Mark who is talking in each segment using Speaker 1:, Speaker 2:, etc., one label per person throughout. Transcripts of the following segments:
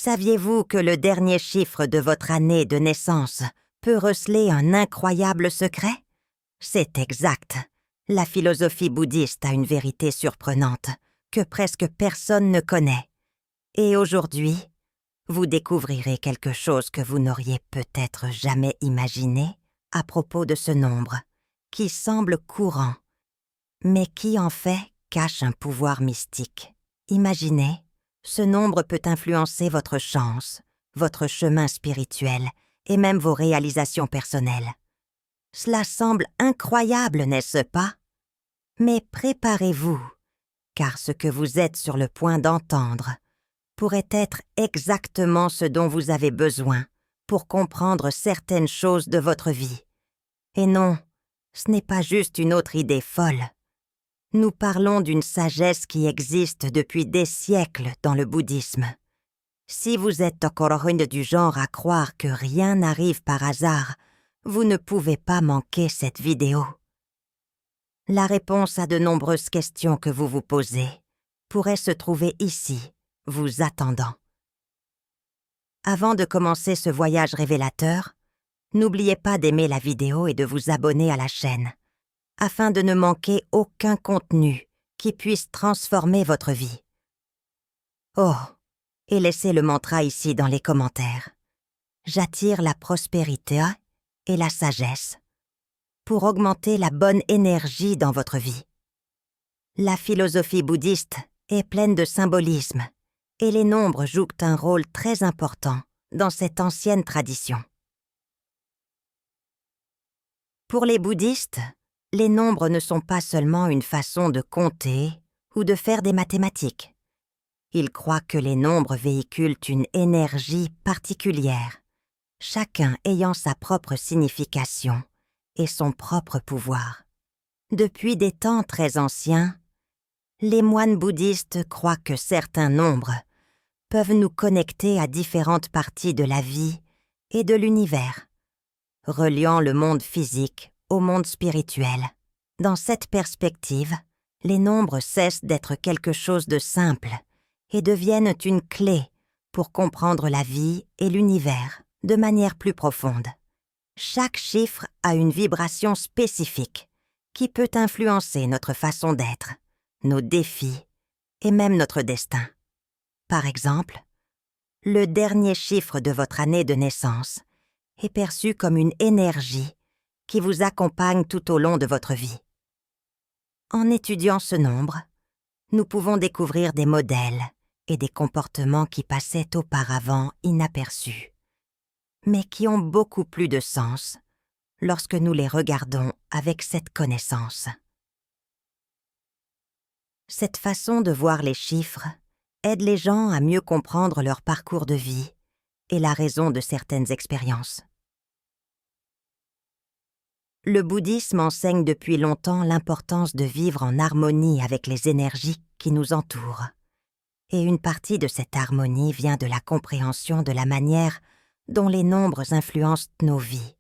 Speaker 1: Saviez-vous que le dernier chiffre de votre année de naissance peut receler un incroyable secret? C'est exact. La philosophie bouddhiste a une vérité surprenante que presque personne ne connaît. Et aujourd'hui, vous découvrirez quelque chose que vous n'auriez peut-être jamais imaginé à propos de ce nombre, qui semble courant, mais qui en fait cache un pouvoir mystique. Imaginez, ce nombre peut influencer votre chance, votre chemin spirituel et même vos réalisations personnelles. Cela semble incroyable, n'est-ce pas? Mais préparez-vous, car ce que vous êtes sur le point d'entendre pourrait être exactement ce dont vous avez besoin pour comprendre certaines choses de votre vie. Et non, ce n'est pas juste une autre idée folle. Nous parlons d'une sagesse qui existe depuis des siècles dans le bouddhisme. Si vous êtes encore une du genre à croire que rien n'arrive par hasard, vous ne pouvez pas manquer cette vidéo. La réponse à de nombreuses questions que vous vous posez pourrait se trouver ici, vous attendant. Avant de commencer ce voyage révélateur, n'oubliez pas d'aimer la vidéo et de vous abonner à la chaîne, afin de ne manquer aucun contenu qui puisse transformer votre vie. Oh, et laissez le mantra ici dans les commentaires. J'attire la prospérité et la sagesse pour augmenter la bonne énergie dans votre vie. La philosophie bouddhiste est pleine de symbolisme et les nombres jouent un rôle très important dans cette ancienne tradition. Pour les bouddhistes, les nombres ne sont pas seulement une façon de compter ou de faire des mathématiques. Ils croient que les nombres véhiculent une énergie particulière, chacun ayant sa propre signification et son propre pouvoir. Depuis des temps très anciens, les moines bouddhistes croient que certains nombres peuvent nous connecter à différentes parties de la vie et de l'univers, reliant le monde physique au monde spirituel. Dans cette perspective, les nombres cessent d'être quelque chose de simple et deviennent une clé pour comprendre la vie et l'univers de manière plus profonde. Chaque chiffre a une vibration spécifique qui peut influencer notre façon d'être, nos défis et même notre destin. Par exemple, le dernier chiffre de votre année de naissance est perçu comme une énergie qui vous accompagne tout au long de votre vie. En étudiant ce nombre, nous pouvons découvrir des modèles et des comportements qui passaient auparavant inaperçus, mais qui ont beaucoup plus de sens lorsque nous les regardons avec cette connaissance. Cette façon de voir les chiffres aide les gens à mieux comprendre leur parcours de vie et la raison de certaines expériences. Le bouddhisme enseigne depuis longtemps l'importance de vivre en harmonie avec les énergies qui nous entourent. Et une partie de cette harmonie vient de la compréhension de la manière dont les nombres influencent nos vies.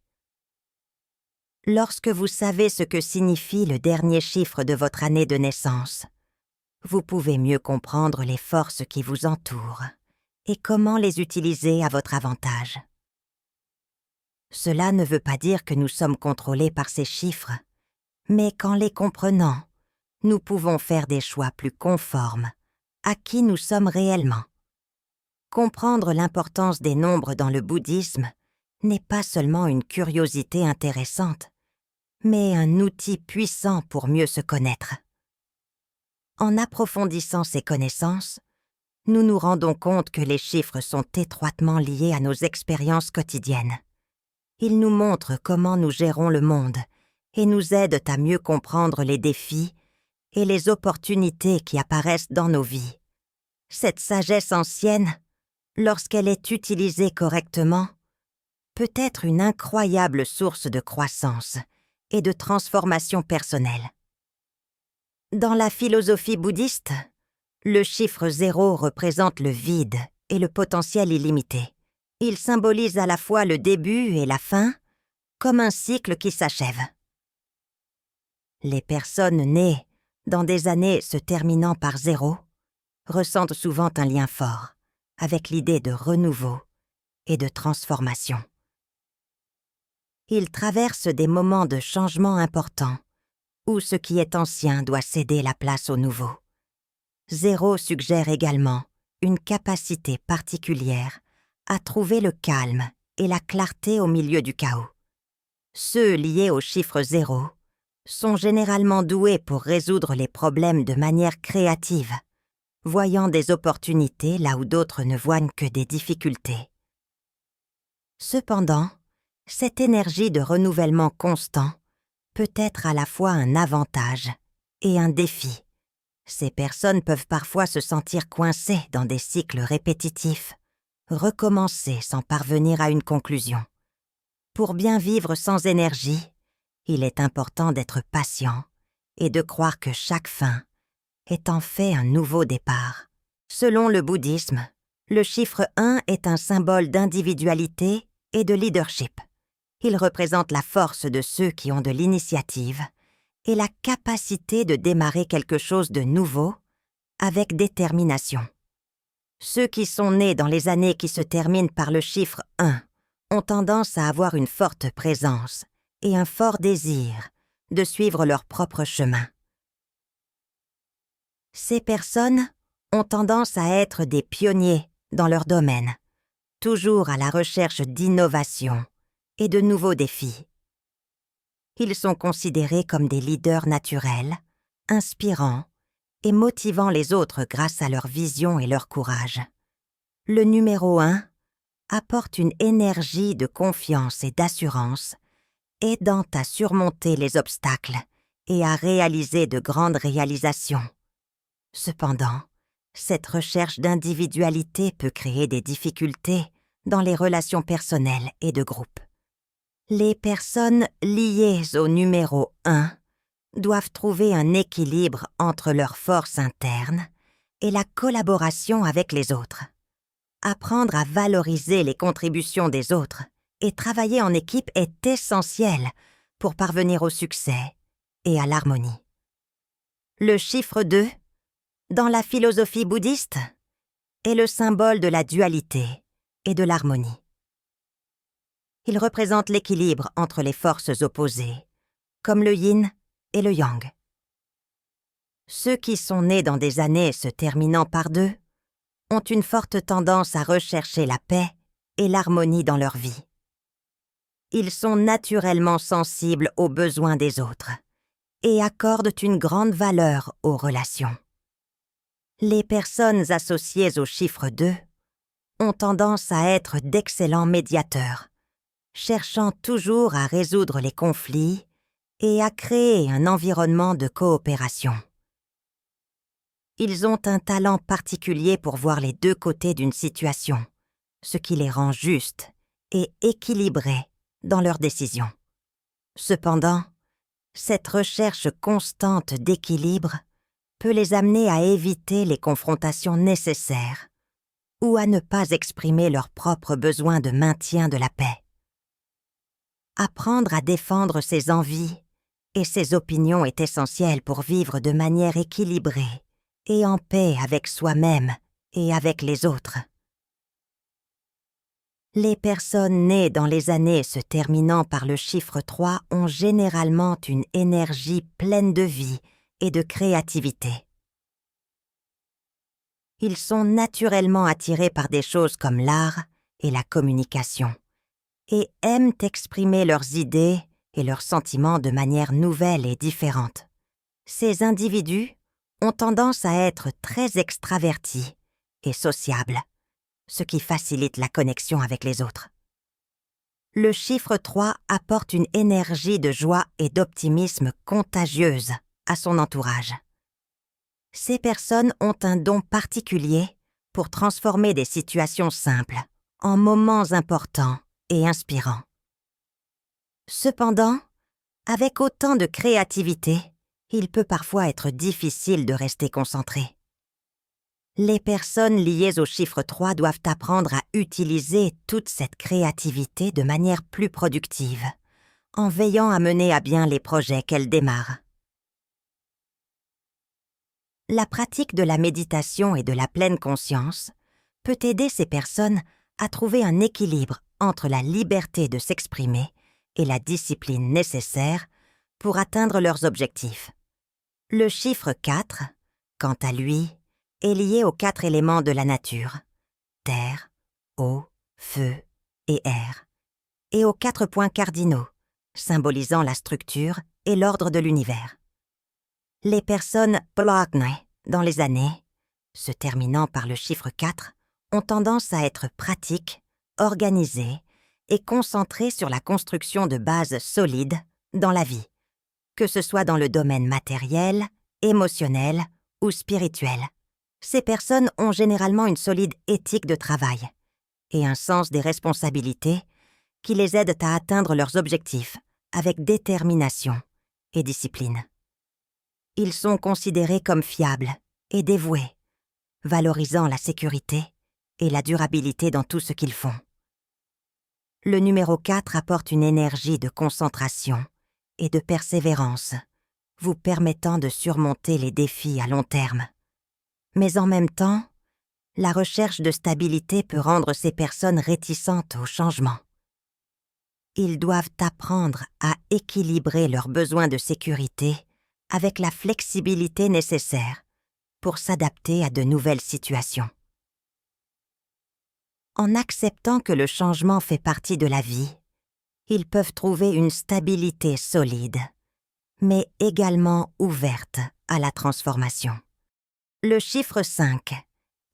Speaker 1: Lorsque vous savez ce que signifie le dernier chiffre de votre année de naissance, vous pouvez mieux comprendre les forces qui vous entourent et comment les utiliser à votre avantage. Cela ne veut pas dire que nous sommes contrôlés par ces chiffres, mais qu'en les comprenant, nous pouvons faire des choix plus conformes à qui nous sommes réellement. Comprendre l'importance des nombres dans le bouddhisme n'est pas seulement une curiosité intéressante, mais un outil puissant pour mieux se connaître. En approfondissant ces connaissances, nous nous rendons compte que les chiffres sont étroitement liés à nos expériences quotidiennes. Ils nous montrent comment nous gérons le monde et nous aident à mieux comprendre les défis et les opportunités qui apparaissent dans nos vies. Cette sagesse ancienne, lorsqu'elle est utilisée correctement, peut être une incroyable source de croissance et de transformation personnelle. Dans la philosophie bouddhiste, le chiffre 0 représente le vide et le potentiel illimité. Il symbolise à la fois le début et la fin, comme un cycle qui s'achève. Les personnes nées dans des années se terminant par 0 ressentent souvent un lien fort avec l'idée de renouveau et de transformation. Ils traversent des moments de changement importants où ce qui est ancien doit céder la place au nouveau. 0 suggère également une capacité particulière à trouver le calme et la clarté au milieu du chaos. Ceux liés au chiffre 0 sont généralement doués pour résoudre les problèmes de manière créative, voyant des opportunités là où d'autres ne voient que des difficultés. Cependant, cette énergie de renouvellement constant peut être à la fois un avantage et un défi. Ces personnes peuvent parfois se sentir coincées dans des cycles répétitifs, recommencer sans parvenir à une conclusion. Pour bien vivre sans énergie, il est important d'être patient et de croire que chaque fin est en fait un nouveau départ. Selon le bouddhisme, le chiffre 1 est un symbole d'individualité et de leadership. Il représente la force de ceux qui ont de l'initiative et la capacité de démarrer quelque chose de nouveau avec détermination. Ceux qui sont nés dans les années qui se terminent par le chiffre 1 ont tendance à avoir une forte présence et un fort désir de suivre leur propre chemin. Ces personnes ont tendance à être des pionniers dans leur domaine, toujours à la recherche d'innovation et de nouveaux défis. Ils sont considérés comme des leaders naturels, inspirants et motivant les autres grâce à leur vision et leur courage. Le numéro 1 apporte une énergie de confiance et d'assurance, aidant à surmonter les obstacles et à réaliser de grandes réalisations. Cependant, cette recherche d'individualité peut créer des difficultés dans les relations personnelles et de groupe. Les personnes liées au numéro 1 doivent trouver un équilibre entre leur force interne et la collaboration avec les autres. Apprendre à valoriser les contributions des autres et travailler en équipe est essentiel pour parvenir au succès et à l'harmonie. Le chiffre 2, dans la philosophie bouddhiste, est le symbole de la dualité et de l'harmonie. Il représente l'équilibre entre les forces opposées, comme le yin et le yang. Ceux qui sont nés dans des années se terminant par 2 ont une forte tendance à rechercher la paix et l'harmonie dans leur vie. Ils sont naturellement sensibles aux besoins des autres et accordent une grande valeur aux relations. Les personnes associées au chiffre 2 ont tendance à être d'excellents médiateurs, cherchant toujours à résoudre les conflits et à créer un environnement de coopération. Ils ont un talent particulier pour voir les deux côtés d'une situation, ce qui les rend justes et équilibrés dans leurs décisions. Cependant, cette recherche constante d'équilibre peut les amener à éviter les confrontations nécessaires ou à ne pas exprimer leurs propres besoins de maintien de la paix. Apprendre à défendre ses envies et ses opinions est essentiel pour vivre de manière équilibrée et en paix avec soi-même et avec les autres. Les personnes nées dans les années se terminant par le chiffre 3 ont généralement une énergie pleine de vie et de créativité. Ils sont naturellement attirés par des choses comme l'art et la communication et aiment exprimer leurs idées et leurs sentiments de manière nouvelle et différente. Ces individus ont tendance à être très extravertis et sociables, ce qui facilite la connexion avec les autres. Le chiffre 3 apporte une énergie de joie et d'optimisme contagieuse à son entourage. Ces personnes ont un don particulier pour transformer des situations simples en moments importants et inspirants. Cependant, avec autant de créativité, il peut parfois être difficile de rester concentré. Les personnes liées au chiffre 3 doivent apprendre à utiliser toute cette créativité de manière plus productive, en veillant à mener à bien les projets qu'elles démarrent. La pratique de la méditation et de la pleine conscience peut aider ces personnes à trouver un équilibre entre la liberté de s'exprimer et la discipline nécessaire pour atteindre leurs objectifs. Le chiffre 4, quant à lui, est lié aux 4 éléments de la nature, terre, eau, feu et air, et aux 4 points cardinaux, symbolisant la structure et l'ordre de l'univers. Les personnes Plagna dans les années, se terminant par le chiffre 4, ont tendance à être pratiques, organisées et concentrées sur la construction de bases solides dans la vie, que ce soit dans le domaine matériel, émotionnel ou spirituel. Ces personnes ont généralement une solide éthique de travail et un sens des responsabilités qui les aident à atteindre leurs objectifs avec détermination et discipline. Ils sont considérés comme fiables et dévoués, valorisant la sécurité et la durabilité dans tout ce qu'ils font. Le numéro 4 apporte une énergie de concentration et de persévérance, vous permettant de surmonter les défis à long terme. Mais en même temps, la recherche de stabilité peut rendre ces personnes réticentes au changement. Ils doivent apprendre à équilibrer leurs besoins de sécurité avec la flexibilité nécessaire pour s'adapter à de nouvelles situations. En acceptant que le changement fait partie de la vie, ils peuvent trouver une stabilité solide, mais également ouverte à la transformation. Le chiffre 5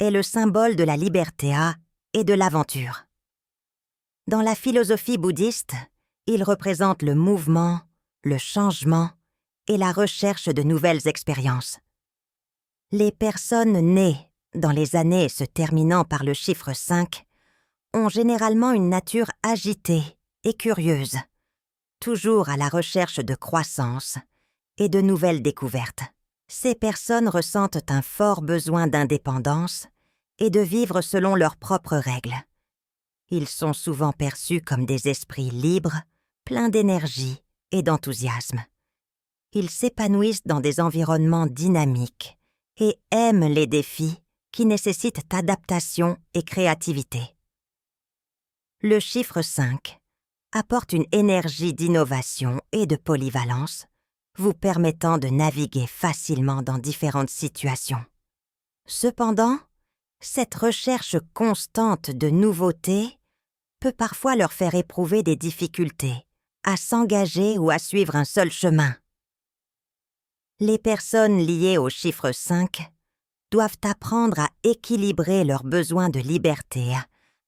Speaker 1: est le symbole de la liberté et de l'aventure. Dans la philosophie bouddhiste, il représente le mouvement, le changement et la recherche de nouvelles expériences. Les personnes nées dans les années se terminant par le chiffre 5 ont généralement une nature agitée et curieuse, toujours à la recherche de croissance et de nouvelles découvertes. Ces personnes ressentent un fort besoin d'indépendance et de vivre selon leurs propres règles. Ils sont souvent perçus comme des esprits libres, pleins d'énergie et d'enthousiasme. Ils s'épanouissent dans des environnements dynamiques et aiment les défis qui nécessitent adaptation et créativité. Le chiffre 5 apporte une énergie d'innovation et de polyvalence, vous permettant de naviguer facilement dans différentes situations. Cependant, cette recherche constante de nouveautés peut parfois leur faire éprouver des difficultés à s'engager ou à suivre un seul chemin. Les personnes liées au chiffre 5 doivent apprendre à équilibrer leurs besoins de liberté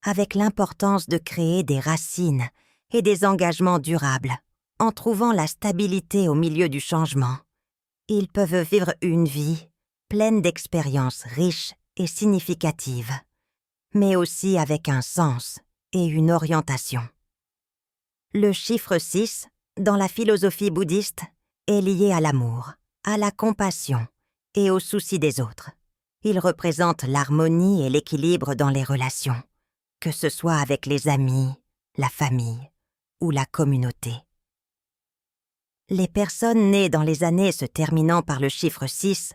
Speaker 1: avec l'importance de créer des racines et des engagements durables. En trouvant la stabilité au milieu du changement, ils peuvent vivre une vie pleine d'expériences riches et significatives, mais aussi avec un sens et une orientation. Le chiffre 6, dans la philosophie bouddhiste, est lié à l'amour, à la compassion et au souci des autres. Il représente l'harmonie et l'équilibre dans les relations, que ce soit avec les amis, la famille ou la communauté. Les personnes nées dans les années se terminant par le chiffre 6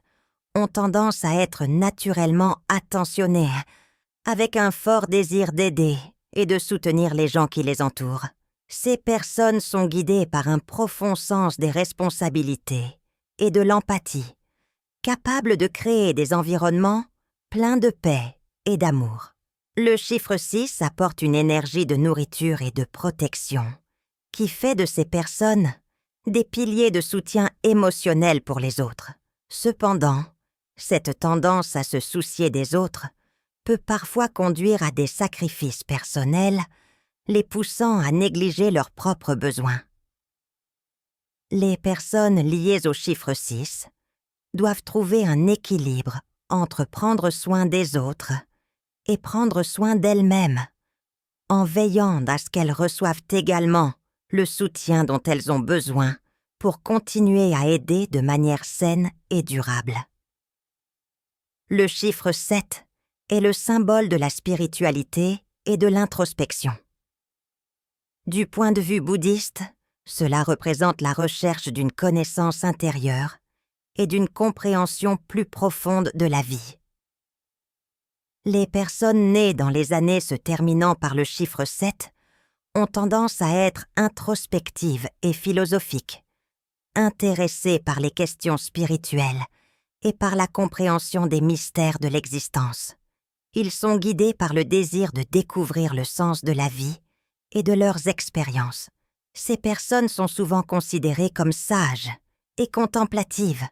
Speaker 1: ont tendance à être naturellement attentionnées, avec un fort désir d'aider et de soutenir les gens qui les entourent. Ces personnes sont guidées par un profond sens des responsabilités et de l'empathie, capables de créer des environnements pleins de paix et d'amour. Le chiffre 6 apporte une énergie de nourriture et de protection qui fait de ces personnes des piliers de soutien émotionnel pour les autres. Cependant, cette tendance à se soucier des autres peut parfois conduire à des sacrifices personnels, les poussant à négliger leurs propres besoins. Les personnes liées au chiffre 6 doivent trouver un équilibre entre prendre soin des autres et prendre soin d'elles-mêmes, en veillant à ce qu'elles reçoivent également le soutien dont elles ont besoin pour continuer à aider de manière saine et durable. Le chiffre 7 est le symbole de la spiritualité et de l'introspection. Du point de vue bouddhiste, cela représente la recherche d'une connaissance intérieure et d'une compréhension plus profonde de la vie. Les personnes nées dans les années se terminant par le chiffre 7 ont tendance à être introspectives et philosophiques, intéressées par les questions spirituelles et par la compréhension des mystères de l'existence. Ils sont guidés par le désir de découvrir le sens de la vie et de leurs expériences. Ces personnes sont souvent considérées comme sages et contemplatives,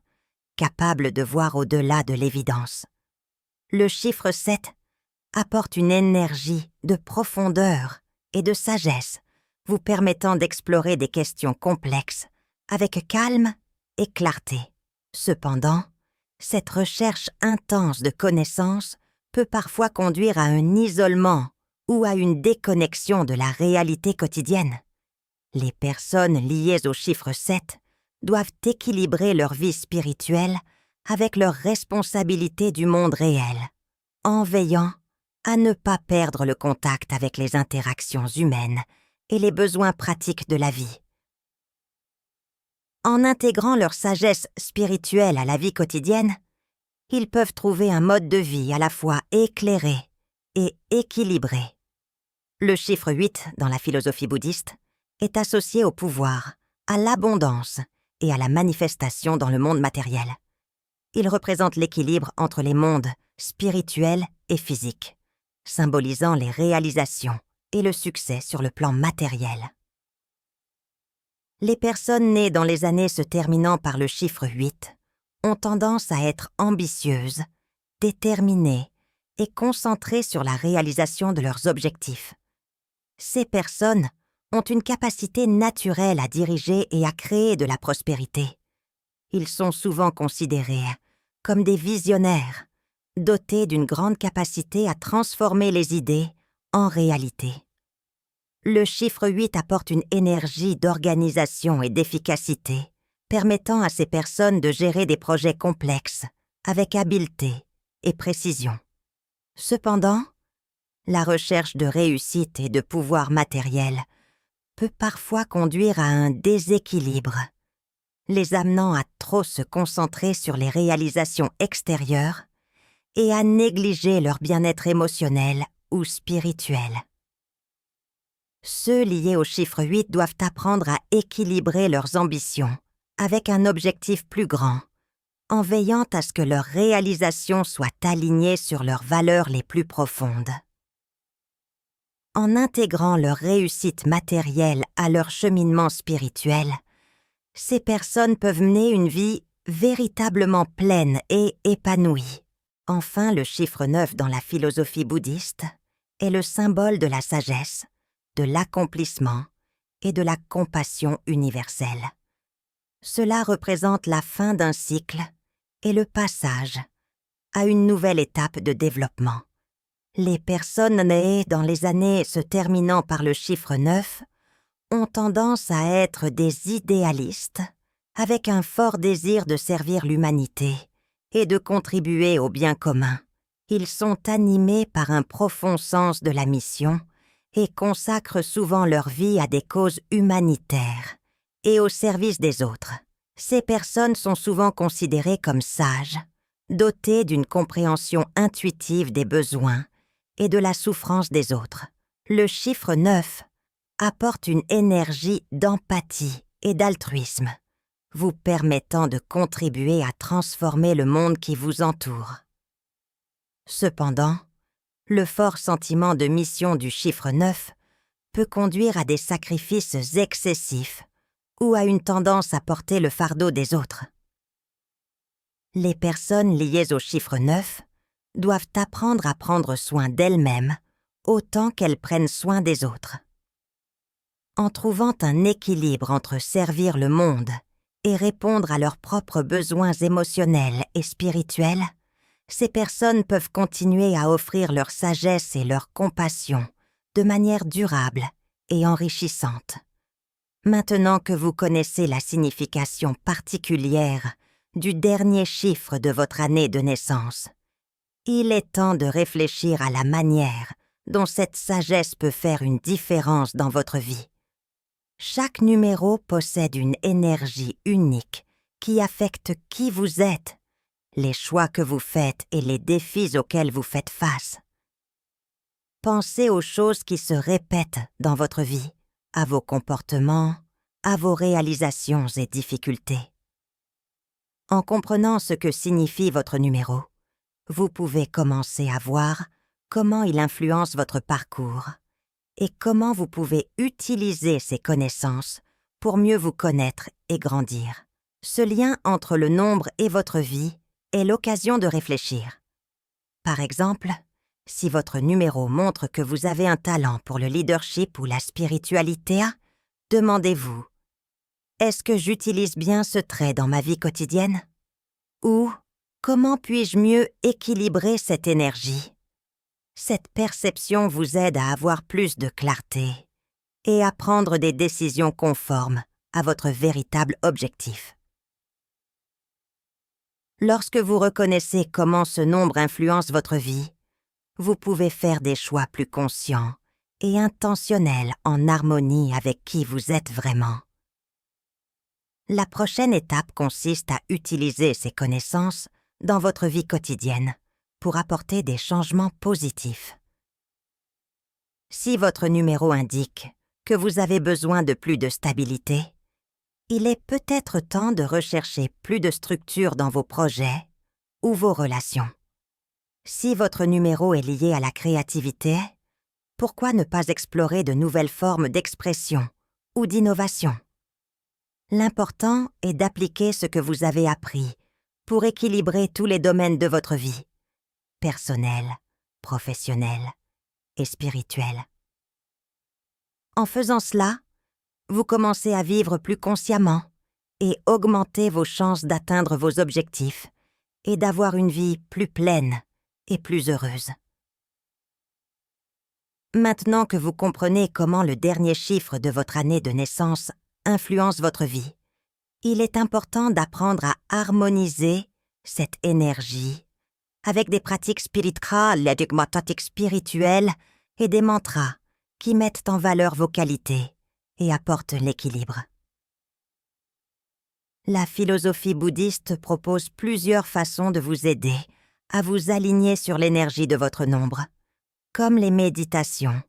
Speaker 1: capables de voir au-delà de l'évidence. Le chiffre 7 apporte une énergie de profondeur et de sagesse, vous permettant d'explorer des questions complexes avec calme et clarté. Cependant, cette recherche intense de connaissances peut parfois conduire à un isolement ou à une déconnexion de la réalité quotidienne. Les personnes liées au chiffre 7 doivent équilibrer leur vie spirituelle avec leurs responsabilités du monde réel, en veillant à ne pas perdre le contact avec les interactions humaines et les besoins pratiques de la vie. En intégrant leur sagesse spirituelle à la vie quotidienne, ils peuvent trouver un mode de vie à la fois éclairé et équilibré. Le chiffre 8 dans la philosophie bouddhiste est associé au pouvoir, à l'abondance et à la manifestation dans le monde matériel. Il représente l'équilibre entre les mondes spirituel et physique, symbolisant les réalisations et le succès sur le plan matériel. Les personnes nées dans les années se terminant par le chiffre 8 ont tendance à être ambitieuses, déterminées et concentrées sur la réalisation de leurs objectifs. Ces personnes ont une capacité naturelle à diriger et à créer de la prospérité. Ils sont souvent considérés comme des visionnaires, dotés d'une grande capacité à transformer les idées en réalité. Le chiffre 8 apporte une énergie d'organisation et d'efficacité, permettant à ces personnes de gérer des projets complexes avec habileté et précision. Cependant, la recherche de réussite et de pouvoir matériel peut parfois conduire à un déséquilibre, les amenant à trop se concentrer sur les réalisations extérieures et à négliger leur bien-être émotionnel ou spirituel. Ceux liés au chiffre 8 doivent apprendre à équilibrer leurs ambitions avec un objectif plus grand, en veillant à ce que leurs réalisations soient alignées sur leurs valeurs les plus profondes. En intégrant leur réussite matérielle à leur cheminement spirituel, ces personnes peuvent mener une vie véritablement pleine et épanouie. Enfin, le chiffre 9 dans la philosophie bouddhiste est le symbole de la sagesse, de l'accomplissement et de la compassion universelle. Cela représente la fin d'un cycle et le passage à une nouvelle étape de développement. Les personnes nées dans les années se terminant par le chiffre 9 ont tendance à être des idéalistes avec un fort désir de servir l'humanité et de contribuer au bien commun. Ils sont animés par un profond sens de la mission et consacrent souvent leur vie à des causes humanitaires et au service des autres. Ces personnes sont souvent considérées comme sages, dotées d'une compréhension intuitive des besoins et de la souffrance des autres. Le chiffre 9 apporte une énergie d'empathie et d'altruisme, vous permettant de contribuer à transformer le monde qui vous entoure. Cependant, le fort sentiment de mission du chiffre 9 peut conduire à des sacrifices excessifs ou à une tendance à porter le fardeau des autres. Les personnes liées au chiffre 9 doivent apprendre à prendre soin d'elles-mêmes autant qu'elles prennent soin des autres. En trouvant un équilibre entre servir le monde et répondre à leurs propres besoins émotionnels et spirituels, ces personnes peuvent continuer à offrir leur sagesse et leur compassion de manière durable et enrichissante. Maintenant que vous connaissez la signification particulière du dernier chiffre de votre année de naissance, il est temps de réfléchir à la manière dont cette sagesse peut faire une différence dans votre vie. Chaque numéro possède une énergie unique qui affecte qui vous êtes, les choix que vous faites et les défis auxquels vous faites face. Pensez aux choses qui se répètent dans votre vie, à vos comportements, à vos réalisations et difficultés. En comprenant ce que signifie votre numéro, vous pouvez commencer à voir comment il influence votre parcours et comment vous pouvez utiliser ces connaissances pour mieux vous connaître et grandir. Ce lien entre le nombre et votre vie est l'occasion de réfléchir. Par exemple, si votre numéro montre que vous avez un talent pour le leadership ou la spiritualité, demandez-vous: est-ce que j'utilise bien ce trait dans ma vie quotidienne? Ou comment puis-je mieux équilibrer cette énergie? Cette perception vous aide à avoir plus de clarté et à prendre des décisions conformes à votre véritable objectif. Lorsque vous reconnaissez comment ce nombre influence votre vie, vous pouvez faire des choix plus conscients et intentionnels en harmonie avec qui vous êtes vraiment. La prochaine étape consiste à utiliser ces connaissances dans votre vie quotidienne pour apporter des changements positifs. Si votre numéro indique que vous avez besoin de plus de stabilité, il est peut-être temps de rechercher plus de structure dans vos projets ou vos relations. Si votre numéro est lié à la créativité, pourquoi ne pas explorer de nouvelles formes d'expression ou d'innovation? L'important est d'appliquer ce que vous avez appris pour équilibrer tous les domaines de votre vie, personnel, professionnel et spirituel. En faisant cela, vous commencez à vivre plus consciemment et augmenter vos chances d'atteindre vos objectifs et d'avoir une vie plus pleine et plus heureuse. Maintenant que vous comprenez comment le dernier chiffre de votre année de naissance influence votre vie, il est important d'apprendre à harmoniser cette énergie avec des pratiques spirituelles, spirituelles et des mantras qui mettent en valeur vos qualités et apportent l'équilibre. La philosophie bouddhiste propose plusieurs façons de vous aider à vous aligner sur l'énergie de votre nombre, comme les méditations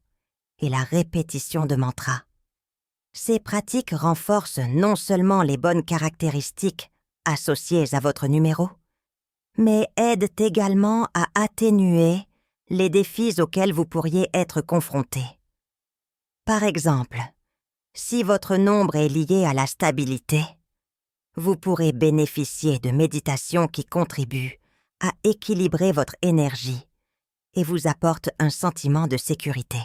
Speaker 1: et la répétition de mantras. Ces pratiques renforcent non seulement les bonnes caractéristiques associées à votre numéro, mais aident également à atténuer les défis auxquels vous pourriez être confronté. Par exemple, si votre nombre est lié à la stabilité, vous pourrez bénéficier de méditations qui contribuent à équilibrer votre énergie et vous apportent un sentiment de sécurité.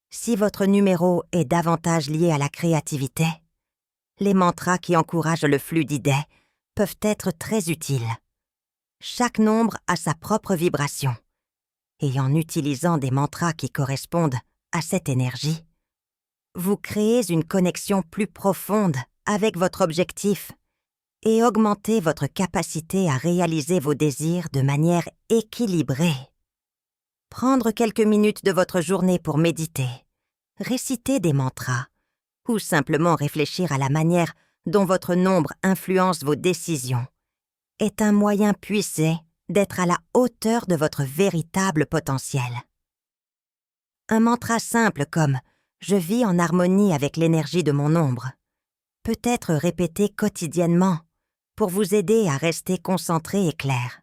Speaker 1: Si votre numéro est davantage lié à la créativité, les mantras qui encouragent le flux d'idées peuvent être très utiles. Chaque nombre a sa propre vibration, et en utilisant des mantras qui correspondent à cette énergie, vous créez une connexion plus profonde avec votre objectif et augmentez votre capacité à réaliser vos désirs de manière équilibrée. Prendre quelques minutes de votre journée pour méditer, réciter des mantras ou simplement réfléchir à la manière dont votre nombre influence vos décisions est un moyen puissant d'être à la hauteur de votre véritable potentiel. Un mantra simple comme « Je vis en harmonie avec l'énergie de mon nombre » peut être répété quotidiennement pour vous aider à rester concentré et clair.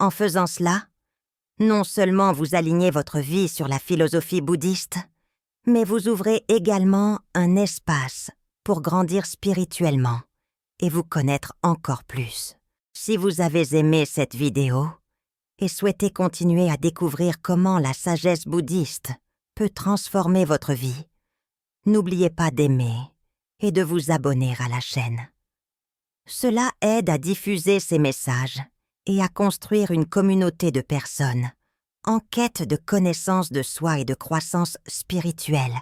Speaker 1: En faisant cela, non seulement vous alignez votre vie sur la philosophie bouddhiste, mais vous ouvrez également un espace pour grandir spirituellement et vous connaître encore plus. Si vous avez aimé cette vidéo et souhaitez continuer à découvrir comment la sagesse bouddhiste peut transformer votre vie, n'oubliez pas d'aimer et de vous abonner à la chaîne. Cela aide à diffuser ces messages et à construire une communauté de personnes en quête de connaissance de soi et de croissance spirituelle.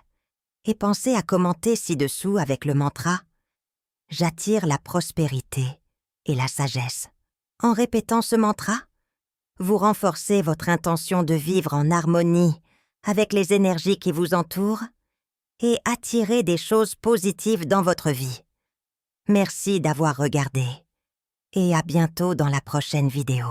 Speaker 1: Et pensez à commenter ci-dessous avec le mantra « J'attire la prospérité et la sagesse ». En répétant ce mantra, vous renforcez votre intention de vivre en harmonie avec les énergies qui vous entourent et attirez des choses positives dans votre vie. Merci d'avoir regardé et à bientôt dans la prochaine vidéo.